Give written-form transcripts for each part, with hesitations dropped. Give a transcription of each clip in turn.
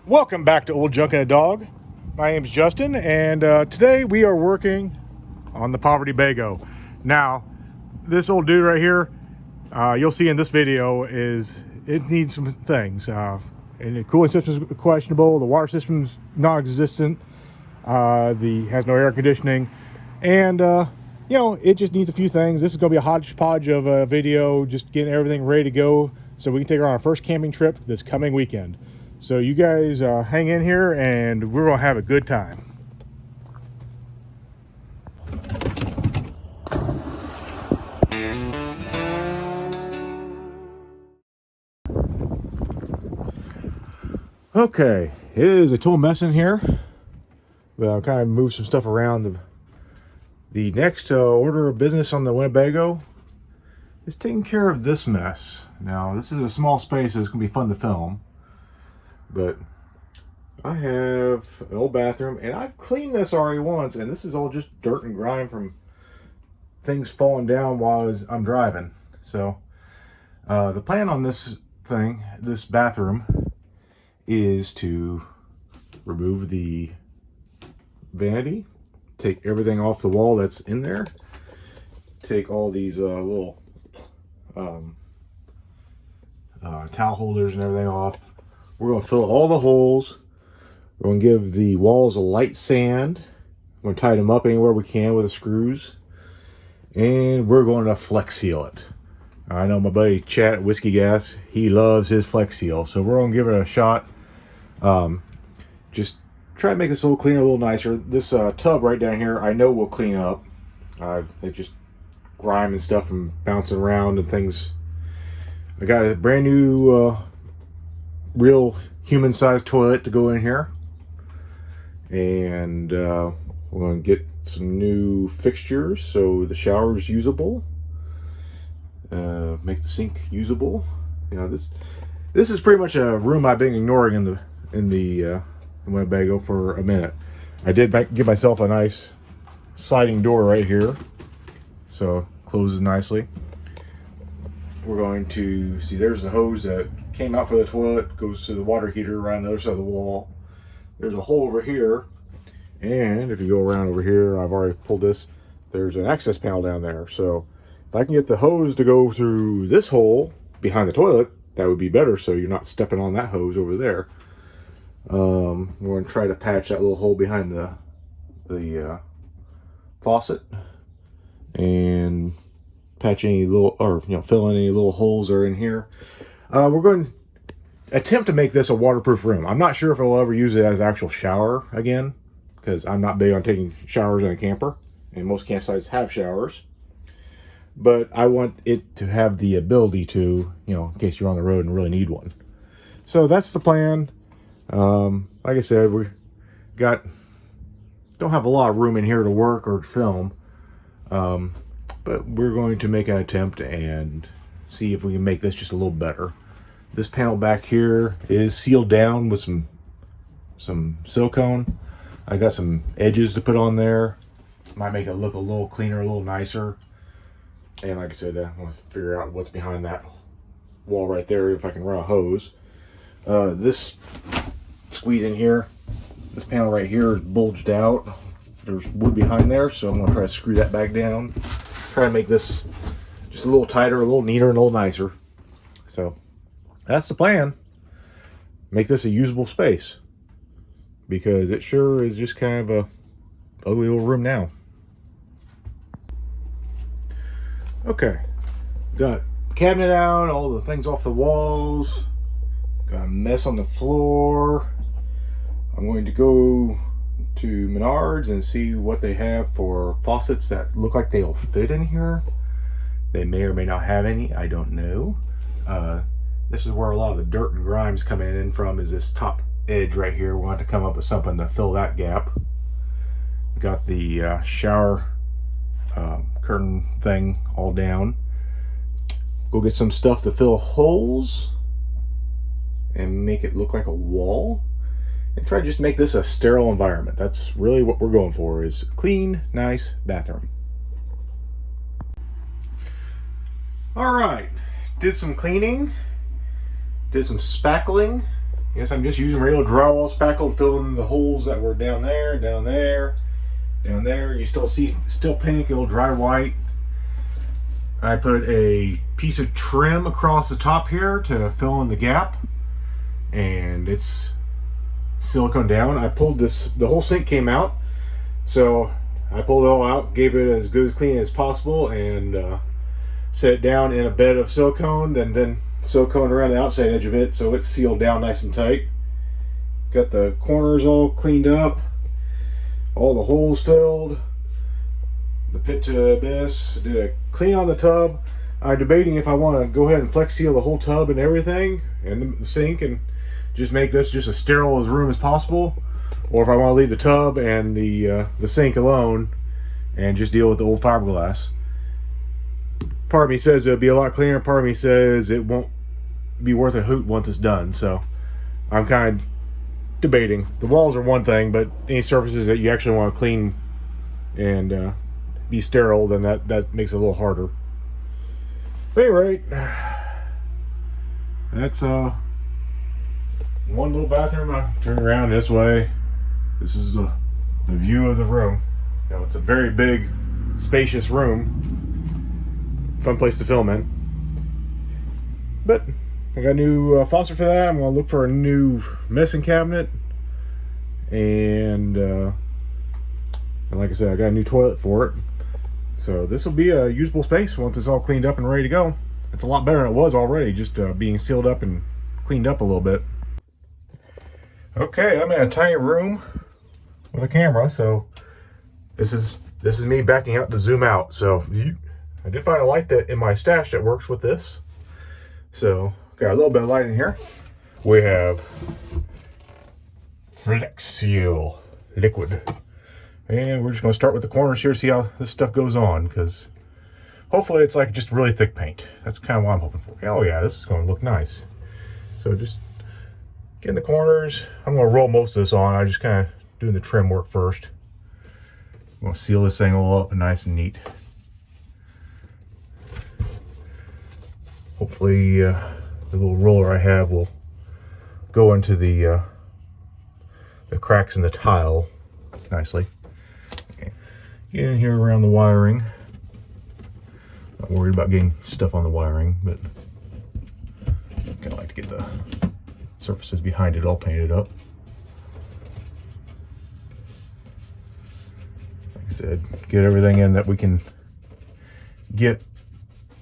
Welcome back to Old Junk and a Dog. My name's Justin, and today we are working on the PovertyBego. Now, this old dude right here, you'll see in this video, it needs some things. And the cooling system is questionable, the water system's non-existent, has no air conditioning, and it just needs a few things. This is going to be a hodgepodge of a video, just getting everything ready to go so we can take her on our first camping trip this coming weekend. So you guys hang in here and we're gonna have a good time. Okay, it is a total mess in here, but I'll kind of move some stuff around. The next order of business on the Winnebago is taking care of this mess. Now, this is a small space, so it's gonna be fun to film. But I have an old bathroom, and I've cleaned this already once, and this is all just dirt and grime from things falling down while I'm driving. So the plan on this bathroom, is to remove the vanity, take everything off the wall that's in there, take all these little towel holders and everything off. We're going to fill all the holes. We're going to give the walls a light sand. We're going to tighten them up anywhere we can with the screws. And we're going to flex seal it. I know my buddy Chat at Whiskey Gas, he loves his flex seal. So we're going to give it a shot. Just try to make this a little cleaner, a little nicer. This tub right down here, I know will clean up. It's just grime and stuff and bouncing around and things. I got a brand new real human-sized toilet to go in here, and we're going to get some new fixtures so the shower is usable, make the sink usable. This is pretty much a room I've been ignoring in the Winnebago for a minute. I did give myself a nice sliding door right here, so it closes nicely. We're going to see, there's the hose that came out for the toilet, goes to the water heater around the other side of the wall. There's a hole over here, and if you go around over here, I've already pulled this, there's an access panel down there. So if I can get the hose to go through this hole behind the toilet, that would be better, so you're not stepping on that hose over there. We're going to try to patch that little hole behind the faucet and patch any little, or fill in any little holes that are in here. We're going to attempt to make this a waterproof room. I'm not sure if I'll ever use it as an actual shower again, because I'm not big on taking showers in a camper, and most campsites have showers. But I want it to have the ability to, in case you're on the road and really need one. So that's the plan. Like I said, don't have a lot of room in here to work or film. But we're going to make an attempt and see if we can make this just a little better. This panel back here is sealed down with some silicone. I got some edges to put on there. Might make it look a little cleaner, a little nicer. And like I said, I want to figure out what's behind that wall right there, if I can run a hose. This squeeze in here, this panel right here is bulged out. There's wood behind there, so I'm going to try to screw that back down. Try to make this just a little tighter, a little neater, and a little nicer. So that's the plan. Make this a usable space, because it sure is just kind of a ugly little room now. Okay, got cabinet out, all the things off the walls, got a mess on the floor. I'm going to go to Menards and see what they have for faucets that look like they'll fit in here. They may or may not have any, I don't know. This is where a lot of the dirt and grime's coming in from, is this top edge right here. We want to come up with something to fill that gap. Got the shower curtain thing all down. Go get some stuff to fill holes and make it look like a wall, and try to just make this a sterile environment. That's really what we're going for, is clean, nice bathroom. All right, did some cleaning, did some spackling, Yes, I'm just using regular drywall spackle to fill in the holes that were down there, down there, down there. You still see, still pink, it'll dry white. I put a piece of trim across the top here to fill in the gap, and it's silicone down. I pulled this, the whole sink came out, so I pulled it all out, gave it as good as clean as possible, and set it down in a bed of silicone, then silicone around the outside edge of it so it's sealed down nice and tight. Got the corners all cleaned up, all the holes filled, the pit to abyss. Did a clean on the tub. I'm debating if I want to go ahead and flex seal the whole tub and everything, and the sink, and just make this just as sterile as room as possible, or if I want to leave the tub and the sink alone and just deal with the old fiberglass. Part of me says it'll be a lot cleaner. Part of me says it won't be worth a hoot once it's done. So I'm kind of debating. The walls are one thing, but any surfaces that you actually want to clean and be sterile, then that makes it a little harder. But anyway, that's one little bathroom. I turn around this way. This is the view of the room. You know, it's a very big, spacious room. Fun place to film in. But I got a new faucet for that. I'm going to look for a new medicine cabinet. And like I said, I got a new toilet for it. So this will be a usable space once it's all cleaned up and ready to go. It's a lot better than it was already, just being sealed up and cleaned up a little bit. Okay, I'm in a tiny room with a camera, so this is me backing out to zoom out. So I did find a light that in my stash that works with this. So got a little bit of light in here. We have Flex Seal liquid, and we're just going to start with the corners here, see how this stuff goes on, because hopefully it's like just really thick paint. That's kind of what I'm hoping for. Oh yeah, this is going to look nice. So just get in the corners. I'm going to roll most of this on. I just kind of doing the trim work first. I'm going to seal this thing all up and nice and neat. Hopefully the little roller I have will go into the cracks in the tile nicely. Okay. Get in here around the wiring. Not worried about getting stuff on the wiring, but kind of like to get the surfaces behind it all painted up. Like I said, get everything in that we can get,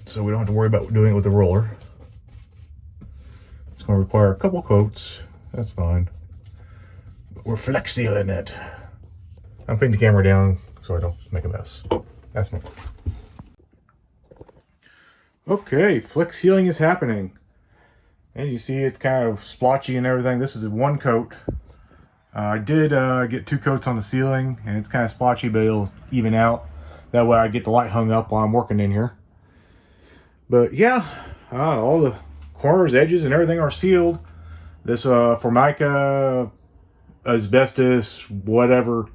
so we don't have to worry about doing it with the roller. It's going to require a couple coats. That's fine. But we're flex sealing it. I'm putting the camera down so I don't make a mess. That's me. Okay, flex sealing is happening. And you see it's kind of splotchy and everything. This is one coat. I did get 2 coats on the ceiling, and it's kind of splotchy, but it'll even out. That way I get the light hung up while I'm working in here. But yeah, all the corners, edges, and everything are sealed. This Formica, asbestos, whatever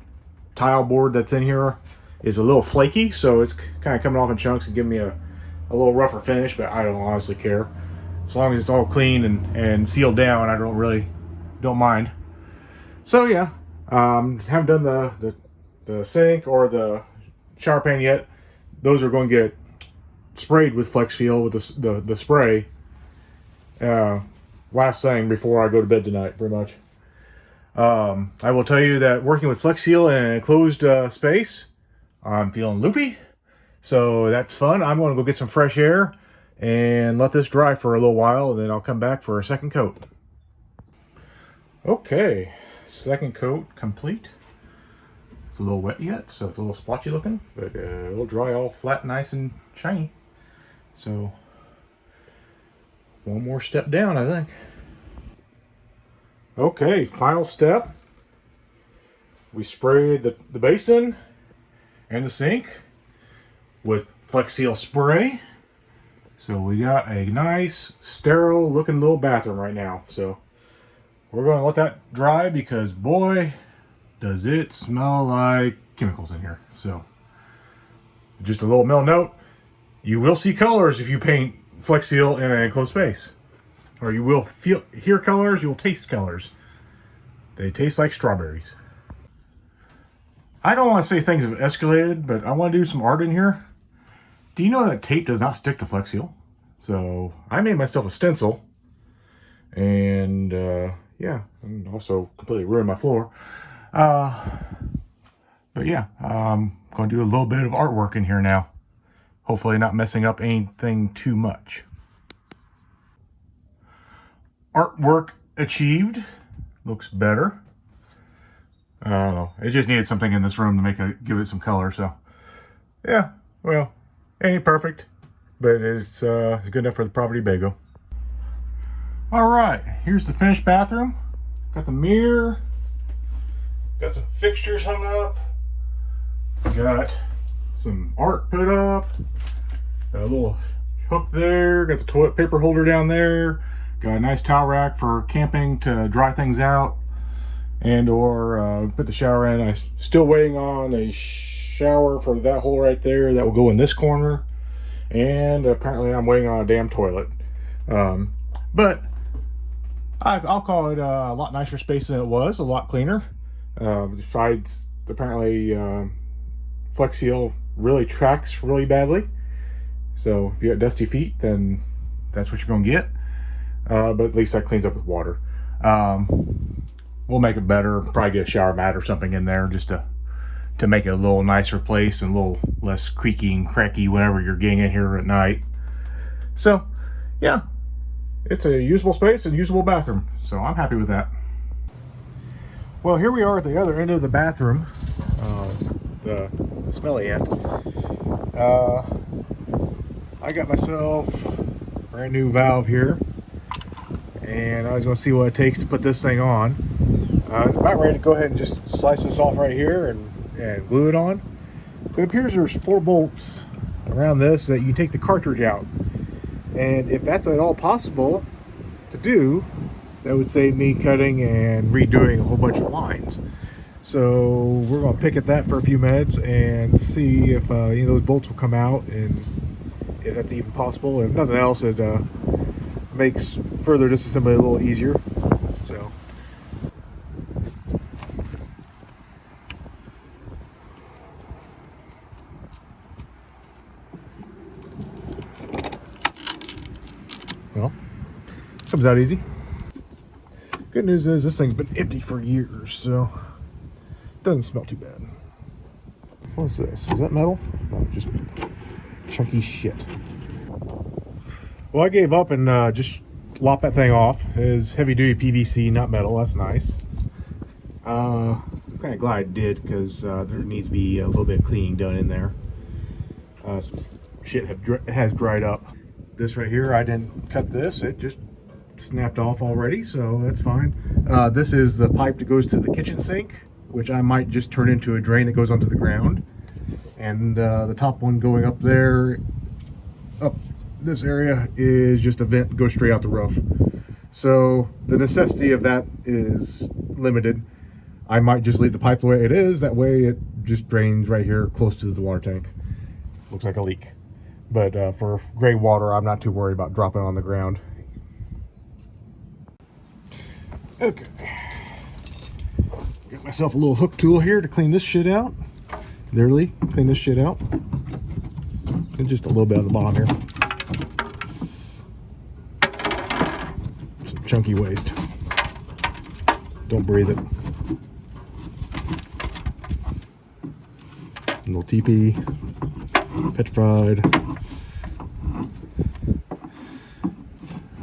tile board that's in here is a little flaky, so it's kind of coming off in chunks and giving me a little rougher finish, but I don't honestly care. As long as it's all clean and sealed down, I don't mind. So yeah, haven't done the sink or the shower pan yet. Those are going to get sprayed with Flex Seal with the spray last thing before I go to bed tonight, pretty much. I will tell you that working with Flex Seal in an enclosed space, I'm feeling loopy, so that's fun. I'm going to go get some fresh air and let this dry for a little while, and then I'll come back for a second coat. Okay, second coat complete. It's a little wet yet, so it's a little splotchy looking, but it'll dry all flat, nice and shiny. So one more step down, I think. Okay, final step. We sprayed the basin and the sink with Flex Seal spray. So we got a nice, sterile looking little bathroom right now. So we're going to let that dry, because boy, does it smell like chemicals in here. So just a little middle note, you will see colors if you paint Flex Seal in an enclosed space. or you will hear colors, you'll taste colors. They taste like strawberries. I don't want to say things have escalated, but I want to do some art in here. Do you know that tape does not stick to Flex Seal? So I made myself a stencil, and yeah, and also completely ruined my floor. But yeah, I'm going to do a little bit of artwork in here now. Hopefully not messing up anything too much. Artwork achieved. Looks better. I don't know. It just needed something in this room to give it some color. So yeah, well, ain't perfect, but it's good enough for the PovertyBego. All right, here's the finished bathroom. Got the mirror. Got some fixtures hung up. Got some art put up. Got a little hook there. Got the toilet paper holder down there. Got a nice towel rack for camping to dry things out, and or put the shower in. I'm still waiting on a shower for that hole right there that will go in this corner, and apparently I'm waiting on a damn toilet. But I'll call it a lot nicer space than it was, a lot cleaner. Besides, apparently Flex Seal really tracks really badly, so if you got dusty feet, then that's what you're gonna get. But at least that cleans up with water. We'll make it better, probably get a shower mat or something in there just to make it a little nicer place and a little less creaky and cracky whenever you're getting in here at night. So yeah, it's a usable space and usable bathroom, so I'm happy with that. Well, here we are at the other end of the bathroom, the smelly end. I got myself a brand new valve here, and I was going to see what it takes to put this thing on. I was about ready to go ahead and just slice this off right here and glue it on. It appears there's 4 bolts around this that you take the cartridge out, and if that's at all possible to do, that would save me cutting and redoing a whole bunch of lines. So we're going to pick at that for a few minutes and see if any of those bolts will come out, and if that's even possible. If nothing else, it makes further disassembly a little easier. So well, comes out easy. Good news is this thing's been empty for years, so it doesn't smell too bad. What's this? Is that metal? No, just chunky shit. Well, I gave up and just lopped that thing off. It is heavy duty PVC, not metal. That's nice. I'm kind of glad I did, because there needs to be a little bit of cleaning done in there. Shit has dried up. This right here, I didn't cut this. It just snapped off already, so that's fine. This is the pipe that goes to the kitchen sink, which I might just turn into a drain that goes onto the ground. And the top one going up there, up this area, is just a vent that goes straight out the roof. So the necessity of that is limited. I might just leave the pipe the way it is. That way it just drains right here close to the water tank. Looks like a leak. But for gray water, I'm not too worried about dropping on the ground. Okay. Got myself a little hook tool here to clean this shit out. Literally, clean this shit out. And just a little bit on the bottom here. Some chunky waste. Don't breathe it. A little TP. Petrified.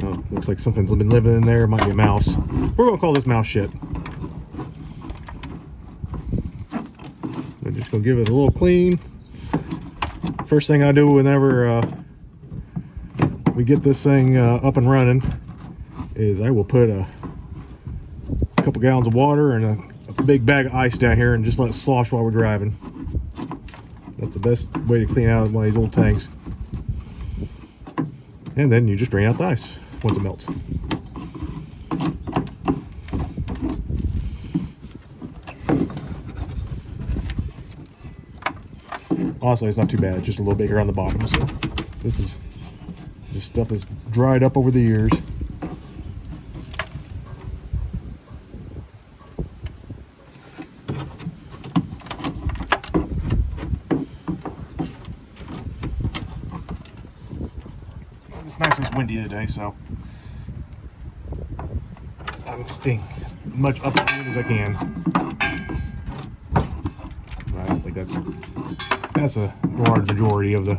Oh, looks like something's been living in there. Might be a mouse. We're gonna call this mouse shit. I'm just gonna give it a little clean. First thing I do whenever we get this thing up and running is I will put a couple gallons of water and a big bag of ice down here and just let it slosh while we're driving. That's the best way to clean out one of these old tanks. And then you just drain out the ice once it melts. Honestly, it's not too bad. It's just a little bit here on the bottom. So this stuff is dried up over the years. nice and windy today, so I'm staying much upstream as I can. But I don't think that's a large majority of the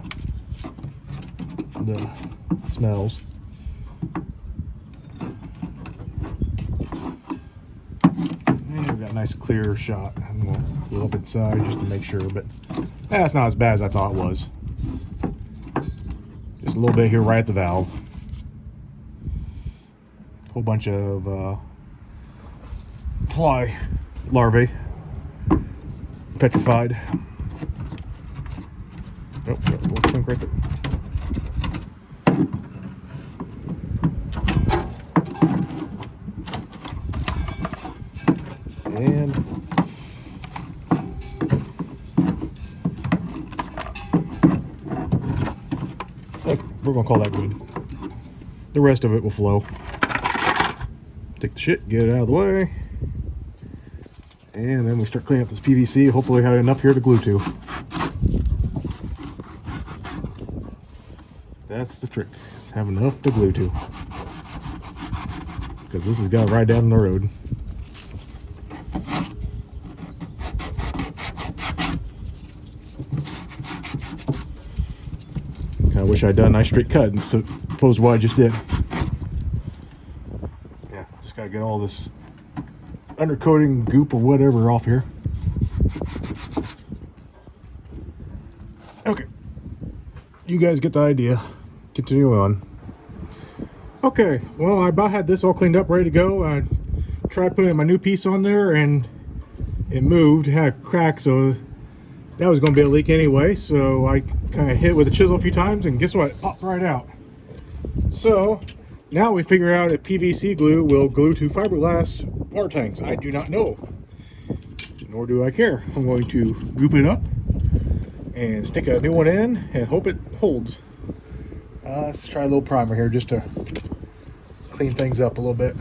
smells. And we've got a nice clear shot. I'm going to go up inside just to make sure, but that's not as bad as I thought it was. Just a little bit here right at the valve. Whole bunch of fly larvae, petrified. Oh, little chunk right there. And we're gonna call that good. The rest of it will flow. Take the shit, get it out of the way, and then we start cleaning up this PVC. Hopefully, we have enough here to glue to. That's the trick: is have enough to glue to, because this has got to ride down the road. I wish I'd done a nice straight cut instead opposed to what I just did. Yeah, just gotta get all this undercoating goop or whatever off here. Okay, you guys get the idea. Continue on. Okay, well, I about had this all cleaned up, ready to go. I tried putting my new piece on there and it moved, it had a crack, so that was going to be a leak anyway. So I kind of hit it with a chisel a few times, and guess what? It popped right out. So now we figure out if PVC glue will glue to fiberglass water tanks. I do not know, nor do I care. I'm going to goop it up and stick a new one in and hope it holds. Let's try a little primer here just to clean things up a little bit.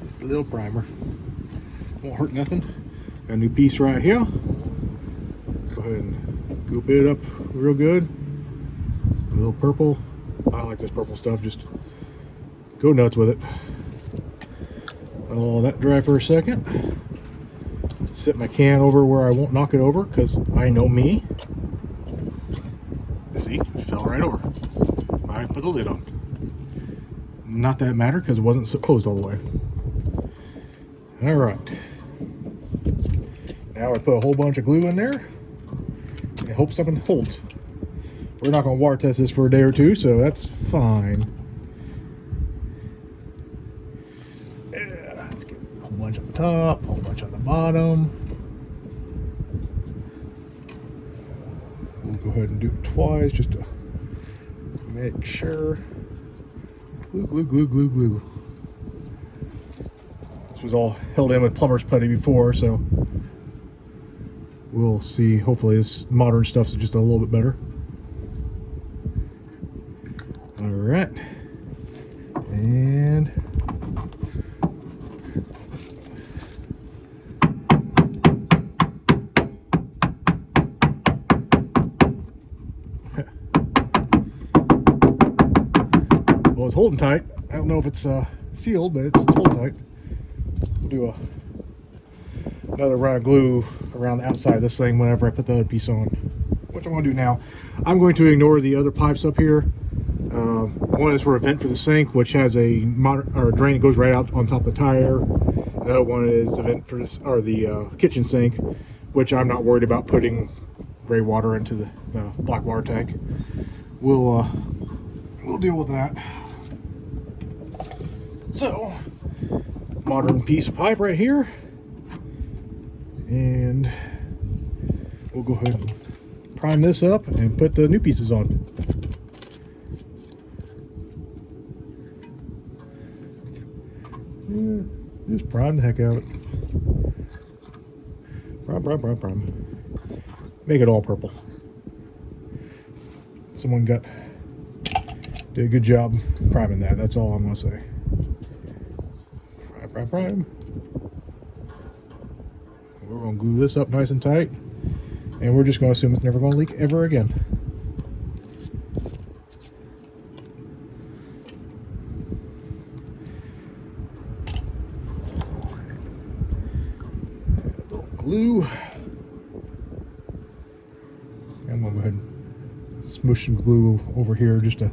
Just a little primer. Won't hurt nothing. Got a new piece right here. Go ahead and goop it up real good. A little purple. I like this purple stuff. Just go nuts with it. Let all that dry for a second. Sit my can over where I won't knock it over, because I know me. See, it fell right over. I put the lid on. Not that it mattered, because it wasn't closed all the way. All right. Now I put a whole bunch of glue in there and hope something holds. We're not going to water test this for a day or two, so that's fine. Yeah, let's get a whole bunch on the top, a whole bunch on the bottom. We'll go ahead and do it twice just to make sure. Glue, glue, glue, glue, glue. This was all held in with plumber's putty before, so we'll see. Hopefully this modern stuff's just a little bit better. All right. And well, it's holding tight. I don't know if it's sealed, but it's holding tight. We'll do another round of glue around the outside of this thing whenever I put the other piece on. What I'm going to do now, I'm going to ignore the other pipes up here. One is for a vent for the sink, which has a drain that goes right out on top of the tire. The other one is the vent for this, or the kitchen sink, which I'm not worried about putting gray water into the black water tank. We'll deal with that. So, modern piece of pipe right here, and we'll go ahead and prime this up and put the new pieces on. Yeah, just prime the heck out of it. Prime. Make it all purple. Someone did a good job priming that. That's all I'm gonna say. Prime. We're gonna glue this up nice and tight. And we're just going to assume it's never going to leak ever again. A little glue. I'm going to go ahead and smoosh some glue over here just to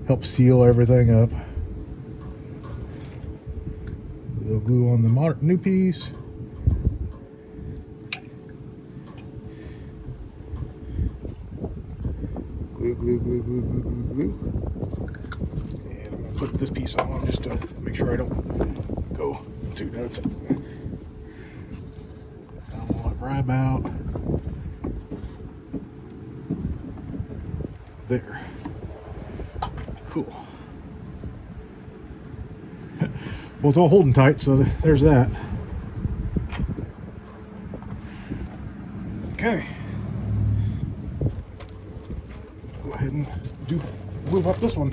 help seal everything up. A little glue on the new piece. Glue, glue, glue, glue, glue, glue, glue. And I'm going to put this piece on just to make sure I don't go too nuts. I'll let it grab out. There. Cool. Well, it's all holding tight, so there's that. Okay. Go ahead and move up this one.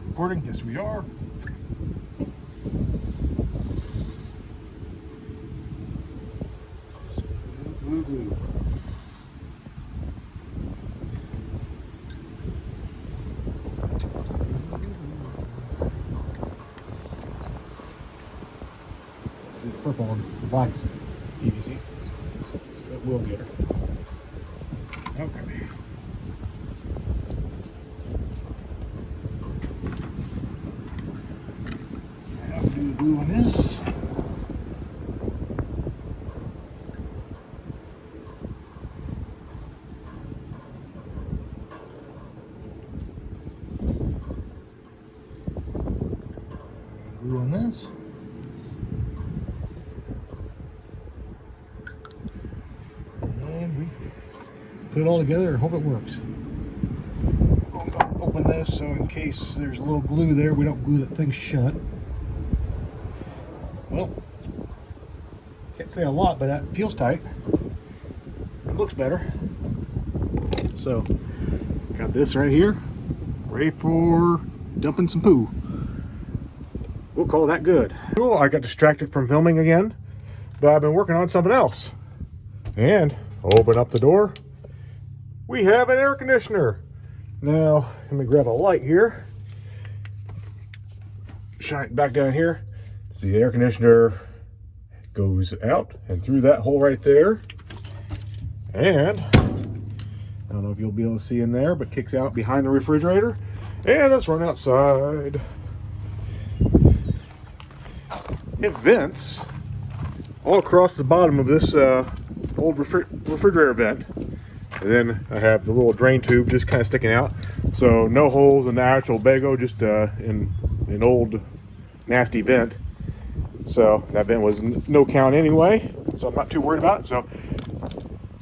Recording? Yes, we are. Glue, glue. See the purple and the black's easy. It will get her. Okay. Now do the glue on this. Glue on this. And we put it all together and hope it works. I'm going to open this so in case there's a little glue there, we don't glue that thing shut. Well, can't say a lot, but that feels tight. It looks better. So, got this right here, ready for dumping some poo. We'll call that good. Cool, I got distracted from filming again, but I've been working on something else. And open up the door, we have an air conditioner. Now, let me grab a light here. Shine it back down here. See, the air conditioner goes out and through that hole right there. And I don't know if you'll be able to see in there, but kicks out behind the refrigerator. And let's run outside. It vents all across the bottom of this old refrigerator vent. And then I have the little drain tube just kind of sticking out. So no holes in the actual Bego, just in an old nasty vent. So that vent was no count anyway, so I'm not too worried about it. So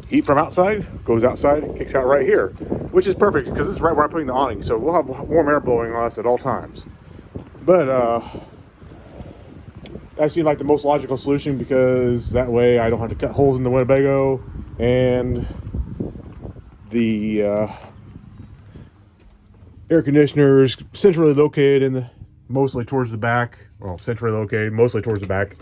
heat from outside goes outside, kicks out right here, which is perfect because this is right where I'm putting the awning. So we'll have warm air blowing on us at all times. But that seemed like the most logical solution because that way I don't have to cut holes in the Winnebago, and the air conditioner is centrally located in the mostly towards the back. Well, centrally located, mostly towards the back,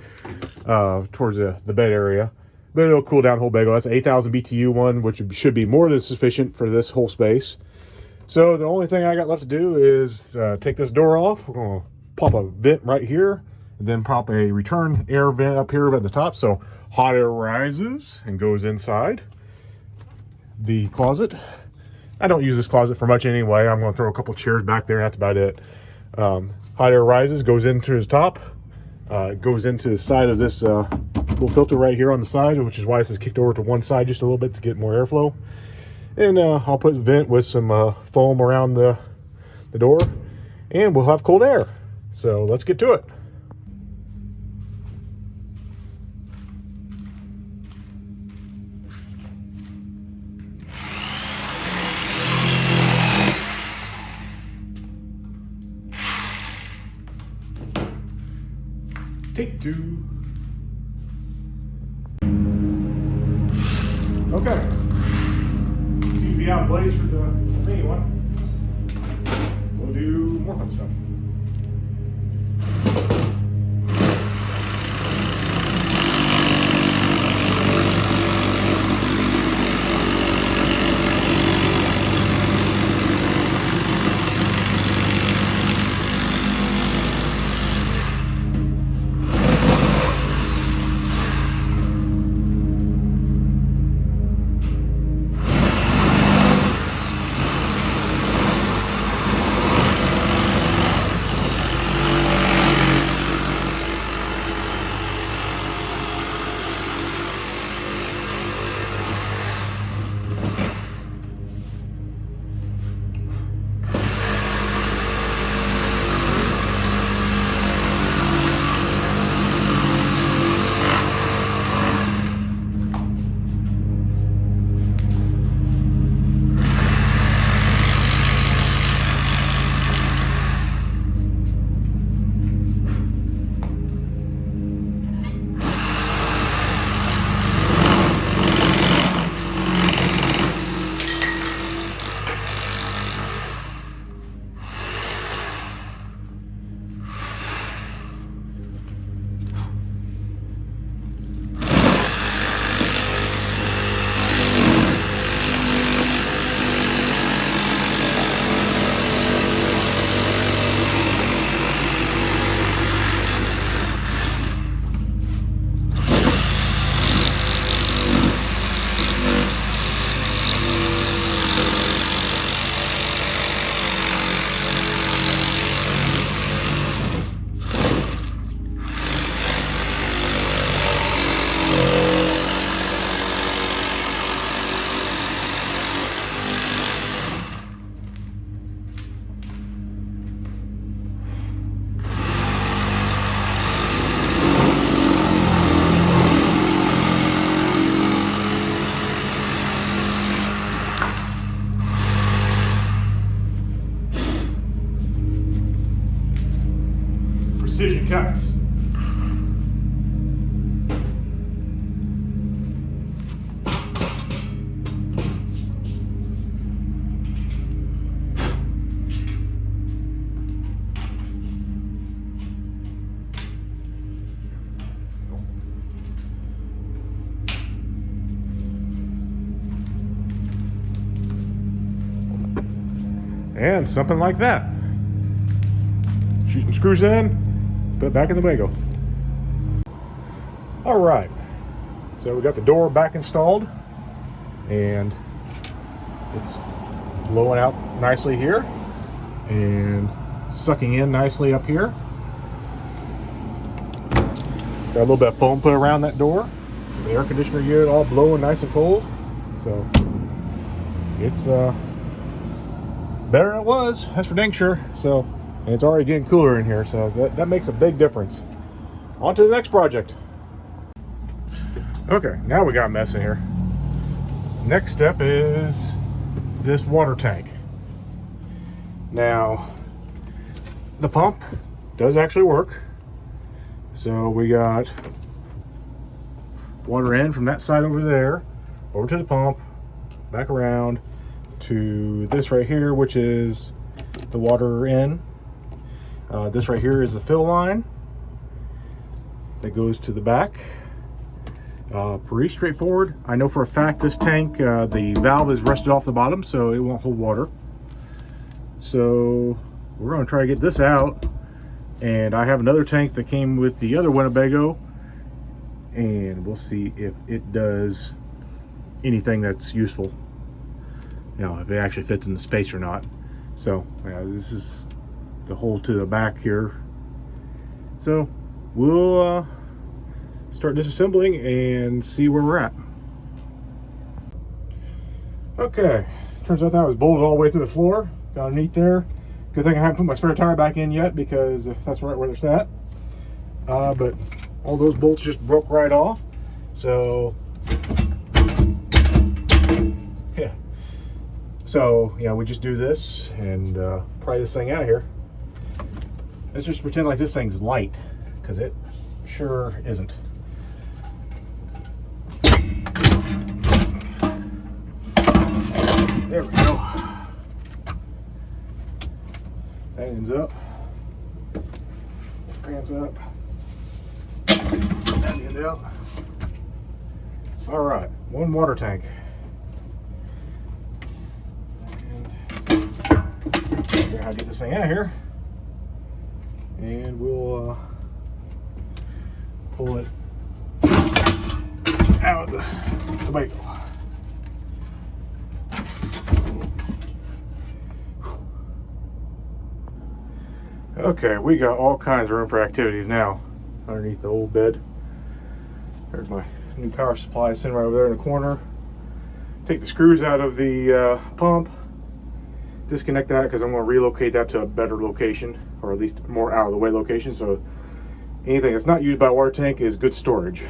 towards the bed area. But it'll cool down the whole Bego. That's an 8,000 BTU one, which should be more than sufficient for this whole space. So the only thing I got left to do is take this door off. We're going to pop a vent right here, and then pop a return air vent up here at the top. So hot air rises and goes inside the closet. I don't use this closet for much anyway. I'm going to throw a couple chairs back there, and that's about it. Hot air rises, goes into the top, goes into the side of this little filter right here on the side, which is why this is kicked over to one side just a little bit to get more airflow. And I'll put a vent with some foam around the door, and we'll have cold air. So let's get to it. Take two. Okay. be out blazed for the mini one. We'll do more fun stuff. Precision cuts. And something like that. Shoot some screws in, put it back in the Wago. All right, so we got the door back installed, and it's blowing out nicely here and sucking in nicely up here. Got a little bit of foam put around that door. The air conditioner unit all blowing nice and cold, so it's better than it was, that's for dang sure. So, and it's already getting cooler in here, so that makes a big difference. On to the next project. Okay, now we got a mess in here. Next step is this water tank. Now, the pump does actually work. So we got water in from that side over there, over to the pump, back around to this right here, which is the water in. This right here is the fill line that goes to the back. Pretty straightforward. I know for a fact this tank, the valve is rusted off the bottom, so it won't hold water. So we're going to try to get this out. And I have another tank that came with the other Winnebago, and we'll see if it does anything that's useful. You know, if it actually fits in the space or not. So yeah, this is the hole to the back here. So we'll start disassembling and see where we're at. Okay, turns out that was bolted all the way through the floor. Got underneath there. Good thing I haven't put my spare tire back in yet, because that's right where it's at. But all those bolts just broke right off. So yeah. So yeah, we just do this and pry this thing out of here. Let's just pretend like this thing's light, because it sure isn't. There we go. That ends up. Pants up. That end out. All right, one water tank. And figure out how to get this thing out here. And we'll pull it out of the bagel. Okay, we got all kinds of room for activities now underneath the old bed. There's my new power supply sitting right over there in the corner. Take the screws out of the pump, disconnect that because I'm going to relocate that to a better location, or at least more out of the way location, so anything that's not used by a water tank is good storage.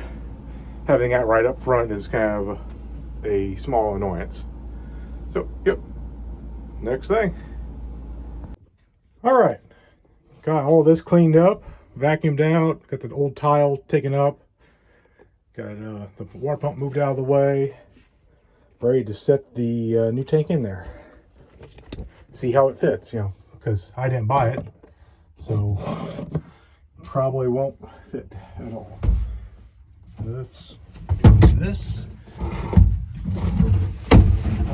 Having that right up front is kind of a small annoyance. So, yep, next thing. All right. Got all this cleaned up, vacuumed out, got the old tile taken up, got the water pump moved out of the way, ready to set the new tank in there. See how it fits, you know, because I didn't buy it, so probably won't fit at all. Let's do this. Oh,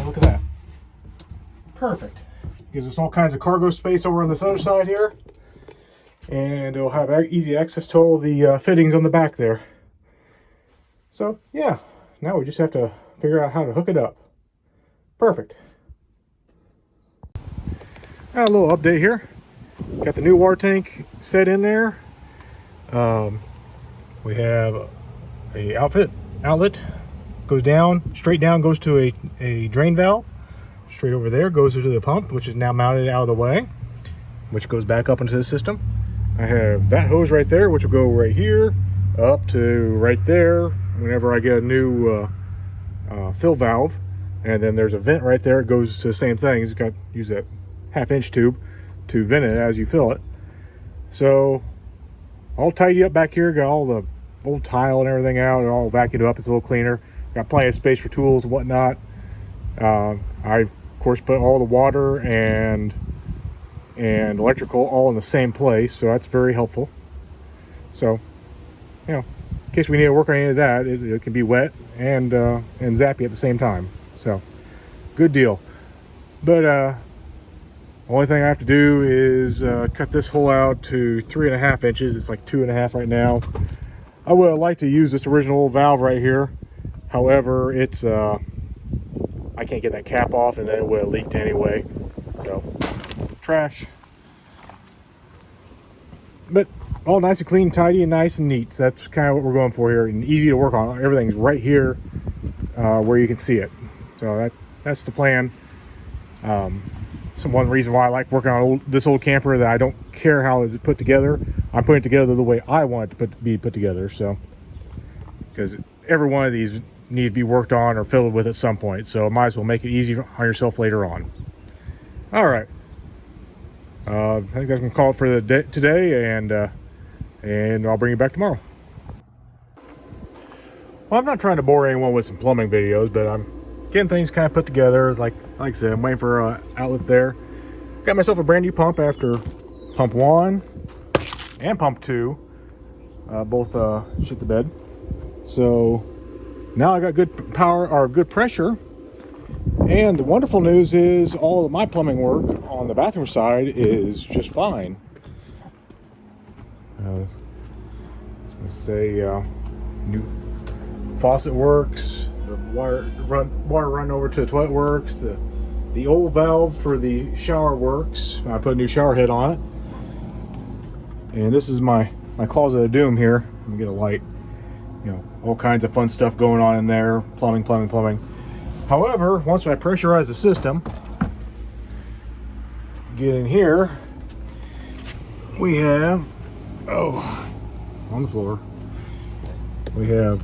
look at that. Perfect. Gives us all kinds of cargo space over on this other side here. And it'll have easy access to all the fittings on the back there. So yeah, now we just have to figure out how to hook it up. Perfect. Now a little update here. Got the new water tank set in there. We have a outlet, goes down, straight down, goes to a drain valve. Straight over there goes to the pump, which is now mounted out of the way, which goes back up into the system. I have that hose right there, which will go right here up to right there whenever I get a new fill valve. And then there's a vent right there. It goes to the same thing. It's got use that 1/2-inch tube to vent it as you fill it. So all tidy up back here. Got all the old tile and everything out and all vacuumed up. It's a little cleaner. Got plenty of space for tools and whatnot. I of course put all the water and electrical all in the same place, so that's very helpful. So, you know, in case we need to work on any of that, it can be wet and zappy at the same time. So, good deal. But only thing I have to do is cut this hole out to 3.5 inches. It's like 2.5 right now. I would like to use this original valve right here. However, it's I can't get that cap off, and then it would have leaked anyway. So, trash. But all nice and clean, tidy, and nice and neat. So that's kind of what we're going for here, and easy to work on. Everything's right here where you can see it. So that's the plan. One reason why I like working on this old camper, that I don't care how it's put together. I'm putting it together the way I want it to be put together. So, because every one of these need to be worked on or filled with at some point. So might as well make it easy on yourself later on. All right. I think that's gonna call it for the day today, and I'll bring you back tomorrow. Well, I'm not trying to bore anyone with some plumbing videos, but I'm getting things kind of put together. Like I said, I'm waiting for an outlet there. Got myself a brand new pump after pump 1 and pump 2 both shit the bed. So now I got good power, or good pressure. And the wonderful news is all of my plumbing work on the bathroom side is just fine. New faucet works, the water run over to the toilet works, the old valve for the shower works. I put a new shower head on it. And this is my closet of doom here. Let me get a light. You know, all kinds of fun stuff going on in there. Plumbing. However, once I pressurize the system, get in here, we have, on the floor, we have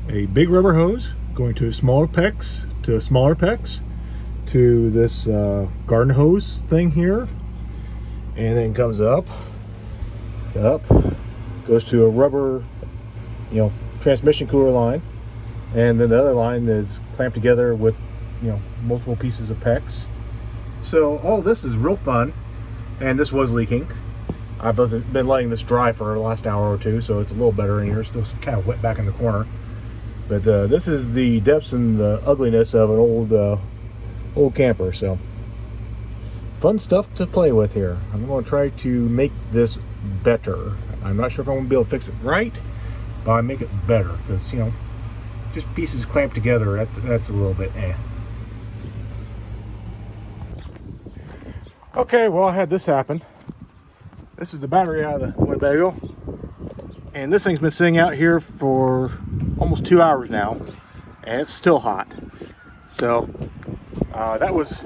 a big rubber hose going to a smaller pecs, to this garden hose thing here, and then comes up, goes to a rubber, transmission cooler line. And then the other line is clamped together with multiple pieces of PEX. So all this is real fun, and this was leaking. I've been letting this dry for the last hour or two, so it's a little better in here. Still kind of wet back in the corner. But this is the depths and the ugliness of an old camper. So fun stuff to play with here. I'm going to try to make this better. I'm not sure if I'm going to be able to fix it right, but I make it better because, just pieces clamped together, that's a little bit eh. Okay, well, I had this happen. This is the battery out of the Winnebago, and this thing's been sitting out here for almost 2 hours now, and it's still hot. So that was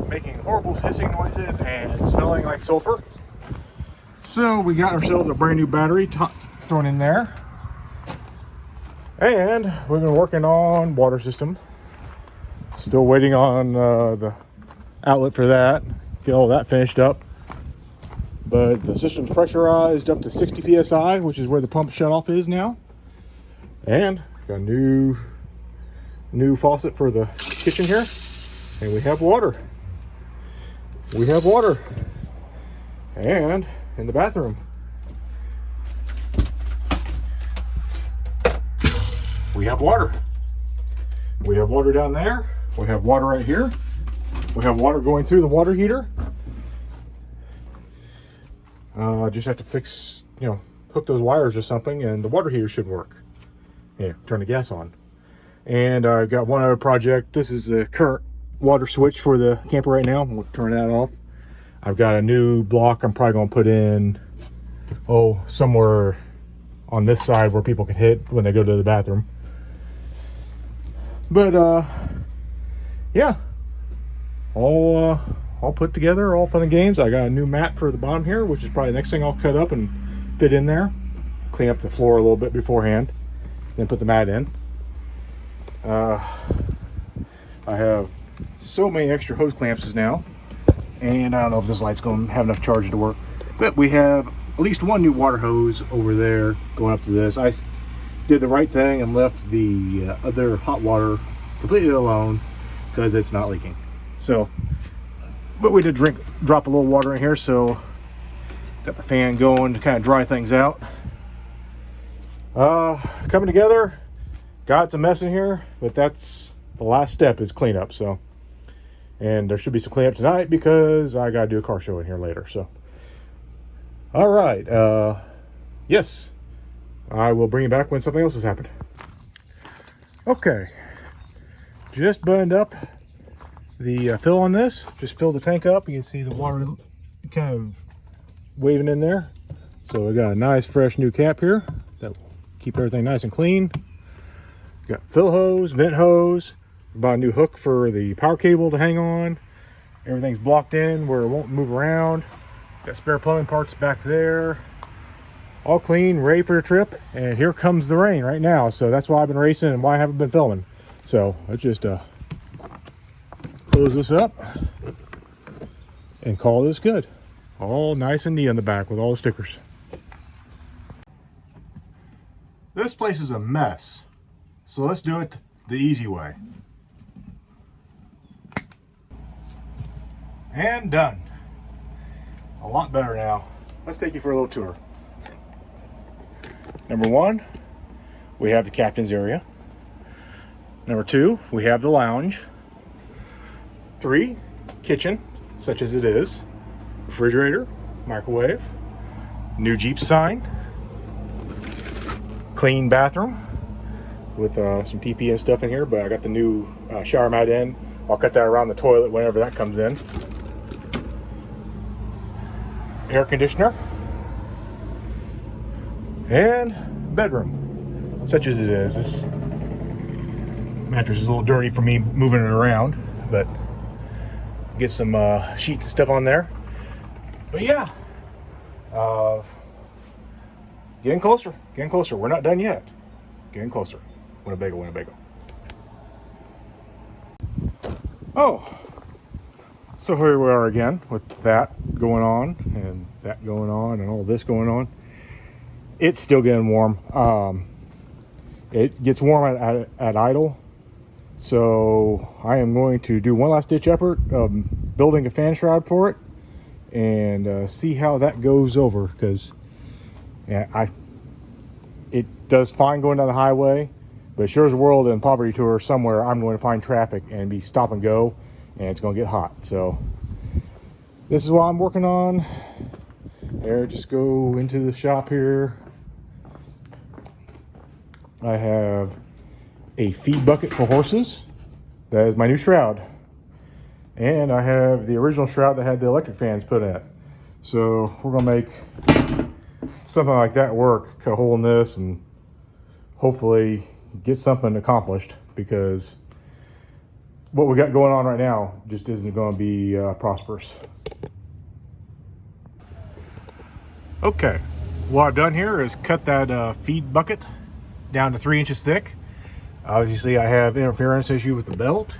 making horrible hissing noises and smelling like sulfur. So we got ourselves a brand new battery thrown in there, and we've been working on water system. Still waiting on the outlet for that. Get all that finished up. But the system's pressurized up to 60 psi, which is where the pump shutoff is now. And got a new faucet for the kitchen here. And we have water. We have water. And in the bathroom, we have water. We have water down there. We have water right here. We have water going through the water heater. Just have to fix, hook those wires or something, and the water heater should work. Yeah, turn the gas on. And I've got one other project. This is the current water switch for the camper right now. We'll turn that off. I've got a new block I'm probably going to put in, somewhere on this side where people can hit when they go to the bathroom. But, yeah. All put together, all fun and games. I got a new mat for the bottom here, which is probably the next thing I'll cut up and fit in there. Clean up the floor a little bit beforehand, then put the mat in. I have so many extra hose clamps now, and I don't know if this light's going to have enough charge to work, but we have at least one new water hose over there going up to this. I did the right thing and left the other hot water completely alone because it's not leaking. So, but we did drop a little water in here, so got the fan going to kind of dry things out. Coming together. Got some mess in here, but that's the last step is cleanup. So, and there should be some cleanup tonight because I got to do a car show in here later. So, all right. Yes, I will bring you back when something else has happened. Okay, just buttoned up the fill on this. Just filled the tank up. You can see the water kind of waving in there. So we got a nice fresh new cap here that will keep everything nice and clean. Got fill hose, vent hose. Bought a new hook for the power cable to hang on. Everything's blocked in where it won't move around. Got spare plumbing parts back there. All clean, ready for the trip. And here comes the rain right now. So that's why I've been racing and why I haven't been filming. So let's just close this up and call this good. All nice and neat on the back with all the stickers. This place is a mess, so let's do it the easy way. And done. A lot better now. Let's take you for a little tour. Number one, we have the captain's area. Number two, we have the lounge. 3, kitchen, such as it is. Refrigerator, microwave, new Jeep sign, clean bathroom with some TP and stuff in here, but I got the new shower mat in. I'll cut that around the toilet whenever that comes in. Air conditioner. And bedroom, such as it is. This mattress is a little dirty for me moving it around, but get some sheets and stuff on there. But yeah, getting closer. We're not done yet. Getting closer. Winnebago. Oh, so here we are again with that going on and that going on and all this going on. It's still getting warm. It gets warm at idle, So I am going to do one last ditch effort of building a fan shroud for it and see how that goes over, because yeah, it does fine going down the highway, but sure as a world in Poverty Tour somewhere I'm going to find traffic and be stop and go, and it's going to get hot. So this is what I'm working on. There, just go into the shop here. I have a feed bucket for horses. That is my new shroud. And I have the original shroud that had the electric fans put in it. So we're gonna make something like that work. Cut a hole in this and hopefully get something accomplished, because what we got going on right now just isn't going to be prosperous. Okay, what I've done here is cut that feed bucket down to 3 inches thick. Obviously I have interference issue with the belt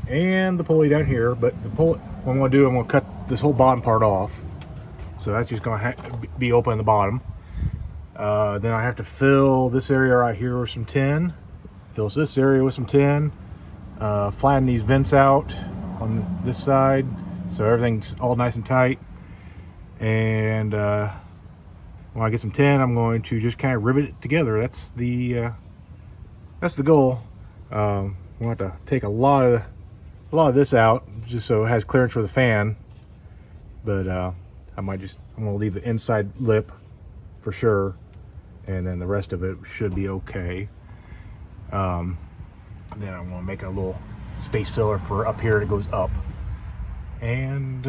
and the pulley down here, but the pulley, what I'm going to do, I'm going to cut this whole bottom part off. So that's just going to be open in the bottom. Then I have to fill this area right here with some tin, fill this area with some tin, flatten these vents out on this side so everything's all nice and tight. And when I get some tin, I'm going to just kind of rivet it together. That's the goal. We'll have to take a lot of this out just so it has clearance for the fan. But I'm going to leave the inside lip for sure, and then the rest of it should be okay. Then I'm going to make a little space filler for up here that goes up, and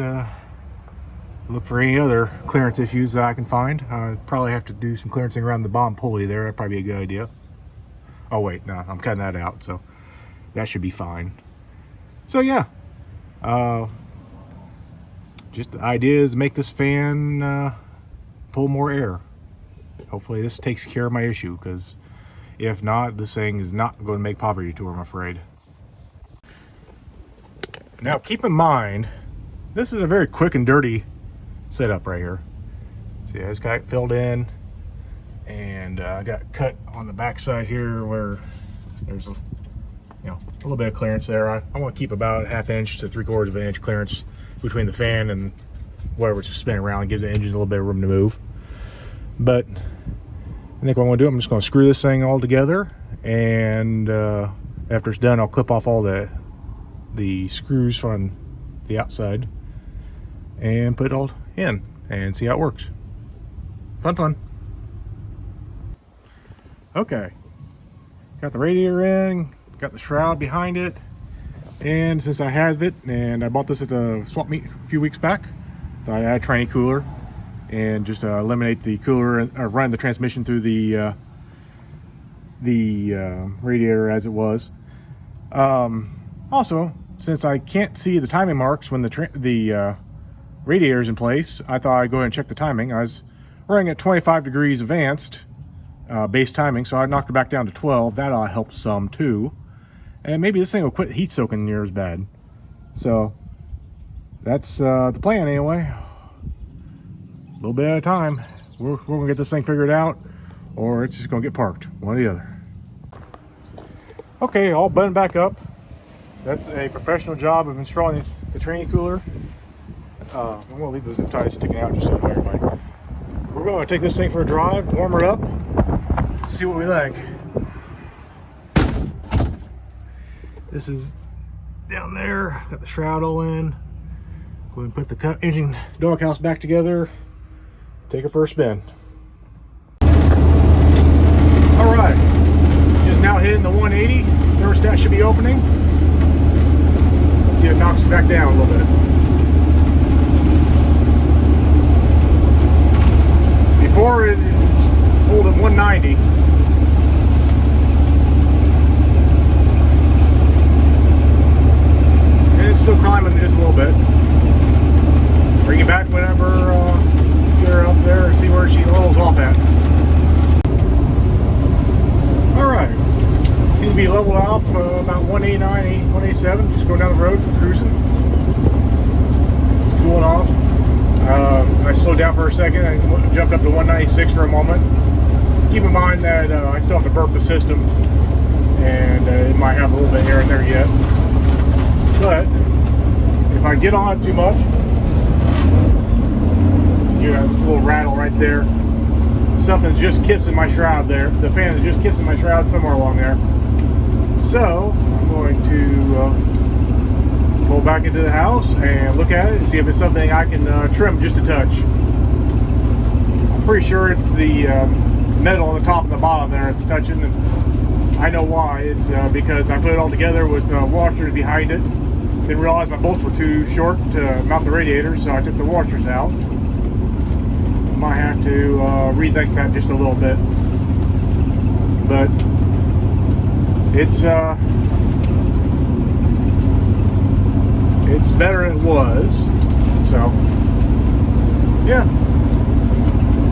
look for any other clearance issues that I can find. I probably have to do some clearancing around the bottom pulley there. That'd probably be a good idea. Oh wait, no, I'm cutting that out, so that should be fine. So yeah, just the idea is make this fan pull more air. Hopefully this takes care of my issue, because if not, this thing is not going to make Poverty Tour, I'm afraid. Now keep in mind, this is a very quick and dirty setup right here. See, I just got it filled in, and I got cut on the back side here where there's a little bit of clearance there. I want to keep about 1/2 inch to 3/4 of an inch clearance between the fan and whatever's spinning around. It gives the engine a little bit of room to move. But I think what I'm going to do, I'm just going to screw this thing all together, and after it's done, I'll clip off all the screws from the outside and put it all in and see how it works. Fun. Okay, got the radiator in, got the shroud behind it, and since I have it, and I bought this at the swap meet a few weeks back, thought I'd add a tranny cooler and just eliminate the cooler and run the transmission through the radiator as it was. Also, since I can't see the timing marks when the radiator is in place, I thought I'd go ahead and check the timing. I was running at 25 degrees advanced base timing, so I knocked it back down to 12. That'll help some too, and maybe this thing will quit heat soaking near as bad. So that's the plan anyway. A little bit at a time. We're gonna get this thing figured out, or it's just gonna get parked, one or the other. Okay, all buttoned back up. That's a professional job of installing the tranny cooler. I'm gonna leave those zip ties sticking out just so everybody. We're gonna take this thing for a drive, warm it up, see what we like. This is down there, got the shroud all in. Go ahead and put the engine doghouse back together, take it for a spin. All right, just now hitting the 180. Thermostat should be opening. Let's see if it knocks it back down a little bit. Before it's holding 190. And it's still climbing just a little bit. Bring it back whenever you're up there and see where she levels off at. Alright. Seems to be leveled off about 189, 187. Just going down the road, cruising. It's cooling off. I slowed down for a second. I jumped up to 196 for a moment. Keep in mind that I still have to burp the system, and it might have a little bit of air in there yet. But if I get on it too much, you have a little rattle right there. Something's just kissing my shroud there. The fan is just kissing my shroud somewhere along there. So I'm going to pull back into the house and look at it and see if it's something I can trim just a touch. I'm pretty sure it's the metal on the top and the bottom there it's touching, and I know why. It's because I put it all together with washers behind it. Didn't realize my bolts were too short to mount the radiator, so I took the washers out. Might have to rethink that just a little bit, but it's better than it was. So yeah,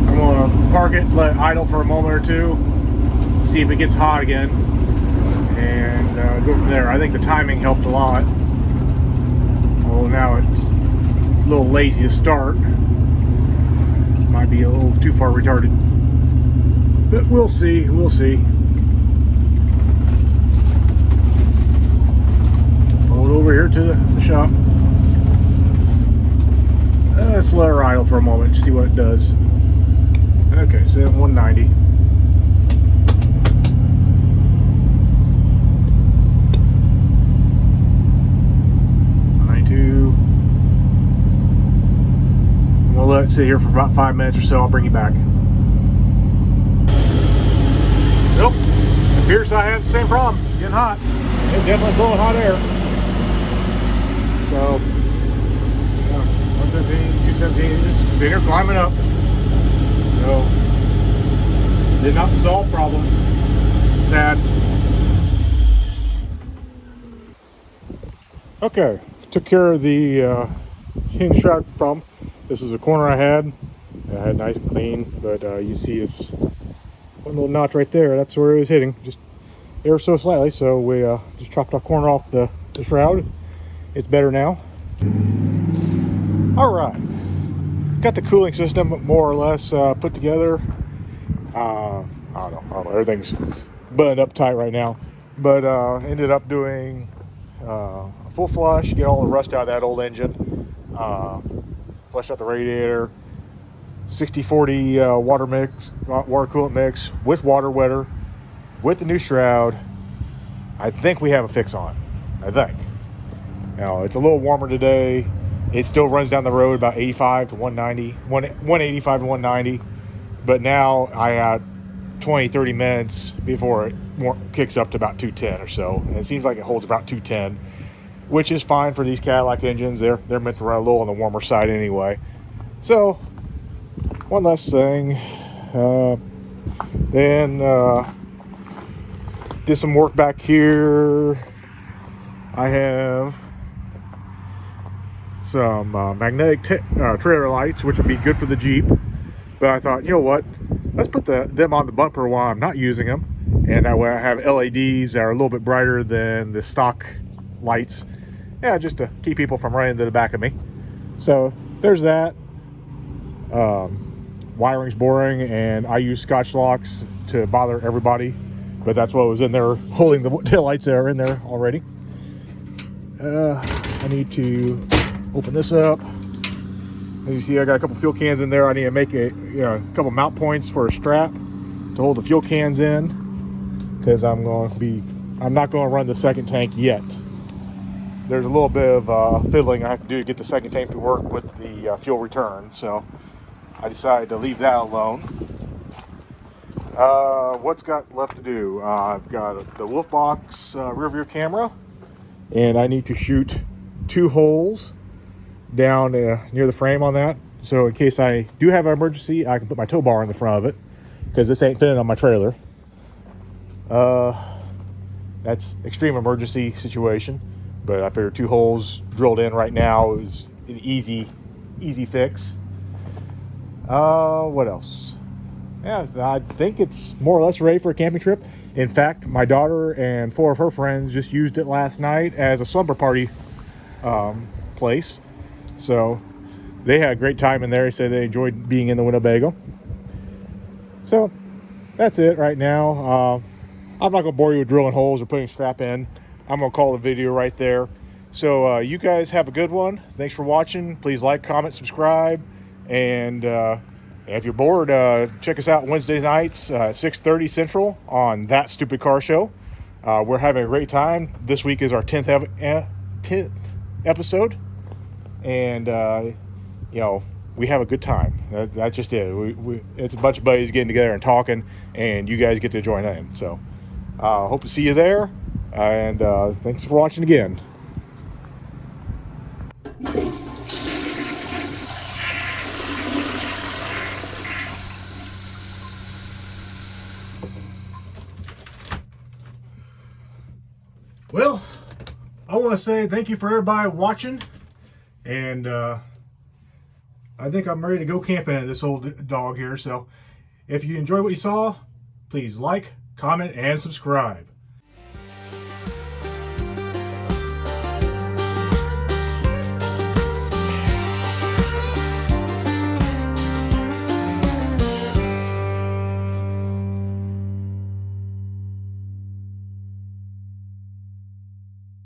I'm gonna park it, let it idle for a moment or two, see if it gets hot again, and go from there. I think the timing helped a lot, although now it's a little lazy to start. Might be a little too far retarded, but we'll see. We'll see. Pull it over here to the shop. Let's let her idle for a moment, see what it does. Okay, so 190. We'll let it sit here for about 5 minutes or so. I'll bring you back. Nope. It appears I have the same problem. Getting hot. It's definitely blowing hot air. So, 117, 217. Just sitting here climbing up. So, did not solve problem. Sad. Okay. Took care of the hinge shroud problem. This is a corner I had nice and clean, but you see this one little notch right there. That's where it was hitting, just ever so slightly. So we just chopped a corner off the shroud. It's better now. All right, got the cooling system more or less put together. I don't know. Everything's buttoned up tight right now, but ended up doing a full flush, get all the rust out of that old engine. Flush out the radiator, 60-40 water coolant mix with water wetter, with the new shroud. I think we have a fix on it. I think. Now, it's a little warmer today. It still runs down the road about 85 to 190, 185 to 190. But now I had 20-30 minutes before it kicks up to about 210 or so. And it seems like it holds about 210. Which is fine for these Cadillac engines. They're meant to run a little on the warmer side anyway. So, one last thing. Then did some work back here. I have some magnetic trailer lights, which would be good for the Jeep. But I thought, you know what? Let's put them on the bumper while I'm not using them. And that way I have LEDs that are a little bit brighter than the stock lights. Yeah, just to keep people from running to the back of me. So there's that. Wiring's boring, and I use Scotch locks to bother everybody, but that's what was in there holding the tail lights that are in there already. I need to open this up. As you see, I got a couple fuel cans in there. I need to make a couple mount points for a strap to hold the fuel cans in, because I'm not going to run the second tank yet. There's a little bit of fiddling I have to do to get the second tank to work with the fuel return, so I decided to leave that alone. What's got left to do? I've got the Wolfbox rear view camera, and I need to shoot 2 holes down near the frame on that, so in case I do have an emergency, I can put my tow bar in the front of it, because this ain't fitting on my trailer. That's extreme emergency situation. But I figured 2 holes drilled in right now is an easy fix. What else? Yeah, I think it's more or less ready for a camping trip. In fact, my daughter and 4 of her friends just used it last night as a slumber party place. So they had a great time in there. They said they enjoyed being in the Winnebago. So that's it right now. I'm not going to bore you with drilling holes or putting strap in. I'm going to call the video right there. So you guys have a good one. Thanks for watching. Please like, comment, subscribe. And if you're bored, check us out Wednesday nights at 6:30 Central on That Stupid Car Show. We're having a great time. This week is our 10th episode. And, you know, we have a good time. That's just it. It's a bunch of buddies getting together and talking, and you guys get to join in. So hope to see you there. And thanks for watching again. Well, I want to say thank you for everybody watching, and I think I'm ready to go camping in this old dog here. So if you enjoyed what you saw, please like, comment, and subscribe.